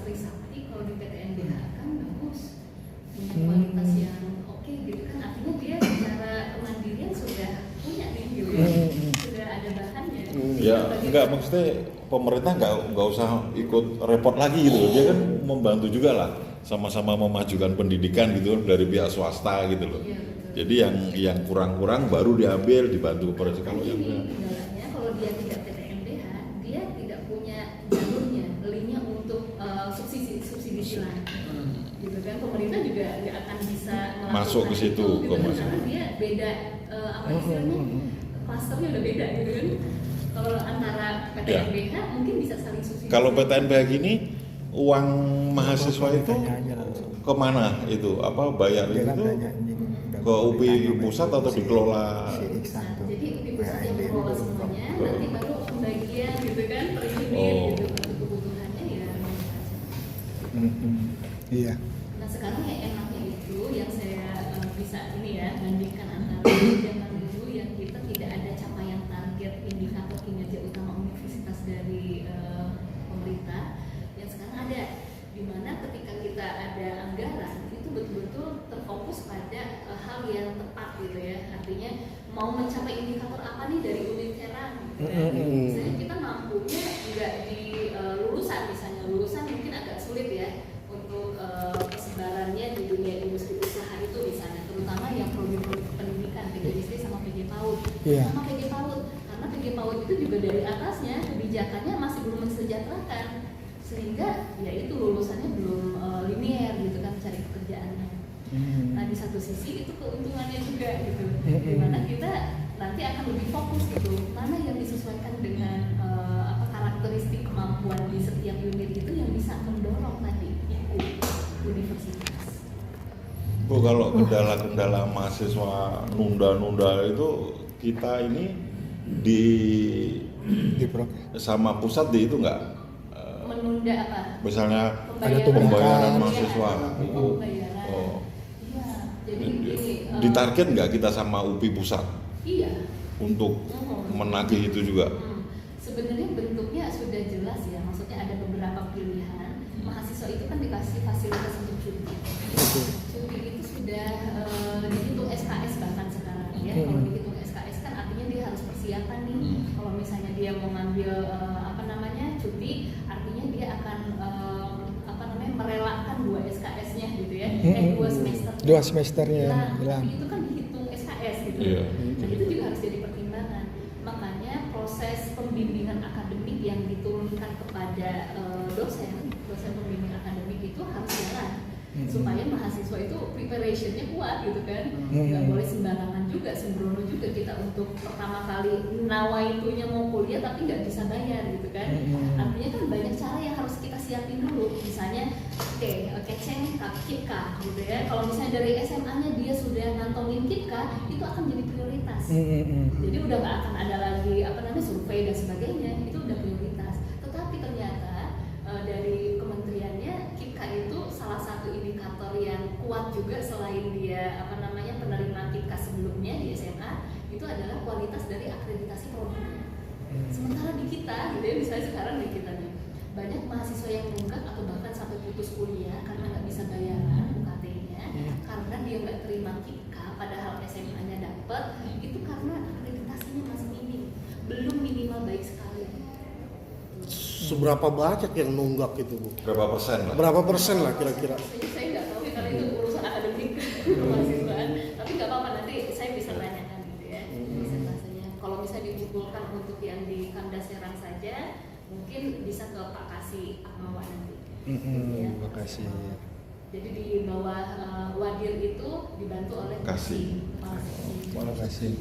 Trisakti kalau di PTNBH kan bagus, punya kualitas yang oke gitu kan, artinya dia secara kemandirian sudah punya nih gitu ya, sudah ada bahannya. Ya enggak, maksudnya pemerintah nggak usah ikut repot lagi gitu loh, dia kan membantu juga lah, sama-sama memajukan pendidikan gitu dari pihak swasta gitu loh. Iya, jadi yang kurang-kurang baru diambil, dibantu kepada kalau yang kendalanya kalau dia tidak PTNBH, dia tidak punya jalurnya, linknya untuk subsidi silang. Gitu kan, pemerintah juga nggak akan bisa masuk ke situ gitu, karena dia beda apa istilahnya, klasternya udah beda gitu kan. Kalau antara PTNBH mungkin bisa saling subsidi. Kalau PTNBH gini, uang mahasiswa itu kemana itu? Apa bayar itu ke UPI pusat atau dikelola? Jadi UPI pusat yang mengelola semuanya, nanti baru pembagian gitu kan, per unit gitu, untuk kebutuhannya ya. Iya. Nah sekarang yang enaknya itu yang saya bisa ini ya, bandingkan antara zaman dulu yang kita tidak ada capaian target indikator kinerja utama universitas dari pemerintah, yang sekarang ada, dimana ketika kita ada anggaran itu betul-betul terfokus pada hal yang tepat gitu ya, artinya mau mencapai indikator apa nih dari unit Kera gitu kan. Misalnya kita mampunya nggak di lulusan, misalnya lulusan mungkin agak sulit ya untuk persebarannya di dunia industri usaha itu misalnya, terutama yang prodi-prodi pendidikan PGSD sama PG PAUD. Sama PG PAUD, karena PG PAUD itu juga dari atasnya kebijakannya masih belum mensejahterakan, sehingga ya itu lulusannya belum linier gitu kan cari pekerjaannya. Nah di satu sisi itu keuntungannya juga gitu, dimana kita nanti akan lebih fokus gitu, mana yang disesuaikan dengan karakteristik kemampuan di setiap unit itu yang bisa mendorong tadi universitas. Bu, kalau kendala-kendala mahasiswa nunda-nunda itu kita ini di sama pusat di itu nggak? Menunda apa? Misalnya Pembayaran pembayaran mahasiswa. Pembayaran. Oh. Iya. Jadi ditarget nggak kita sama UPI pusat? Iya. Untuk menagih itu juga. Sebenarnya bentuknya sudah jelas ya, maksudnya ada beberapa pilihan. Mahasiswa itu kan dikasih fasilitas untuk cuti. Cuti itu sudah dihitung SKS bahkan sekarang ya. Kalau dihitung SKS kan artinya dia harus persiapan nih. Kalau misalnya dia mau ngambil cuti, artinya dia akan merelakan 2 SKS-nya gitu ya. 2 semester. 2 semesternya hilang. Tapi itu kan dihitung SKS gitu. Nah itu juga harus jadi pertimbangan. Makanya proses pembimbingan akademik yang diturunkan kepada dosen pembimbing akademik itu harus jalan supaya mahasiswa itu preparationnya kuat gitu kan. Nggak boleh sembarangan juga, sembrono juga kita untuk pertama kali nawaitunya mau kuliah tapi nggak bisa bayar gitu kan. Artinya kan banyak cara yang harus kita siapin dulu, misalnya keceng KIPKA gitu ya. Kalau misalnya dari SMA-nya dia sudah ngantongin KIPKA, itu akan jadi prioritas. Jadi udah nggak akan ada lagi survei dan sebagainya, itu udah prioritas. Tetapi ternyata dari kementeriannya KIPKA itu salah satu indikator yang kuat juga selain dia penerima KIPKA sebelumnya di SMA, itu adalah kualitas dari akreditasi produknya. Sementara di kita gitu ya, misalnya sekarang di kita nih banyak mahasiswa yang nunggak atau bahkan sampai putus kuliah karena nggak bisa bayaran UKT-nya, karena dia nggak terima KIPKA padahal SMA-nya dapat, itu karena akreditasinya masih minim, belum minimal baik sekali. Seberapa banyak yang nunggak itu, Bu? Berapa persen lah? Berapa persen lah kira-kira? Saya nggak tahu ya, karena itu urusan akademik kemahasiswaan, tapi nggak apa-apa, nanti saya bisa tanyakan gitu ya presentasinya. Kalau misalnya dikumpulkan untuk yang di Kamdas Serang saja, mungkin bisa ke Pak Kasih Akmawa nanti. Terima kasih. Jadi di bawah Wadir itu dibantu oleh Kasih. Terima kasih.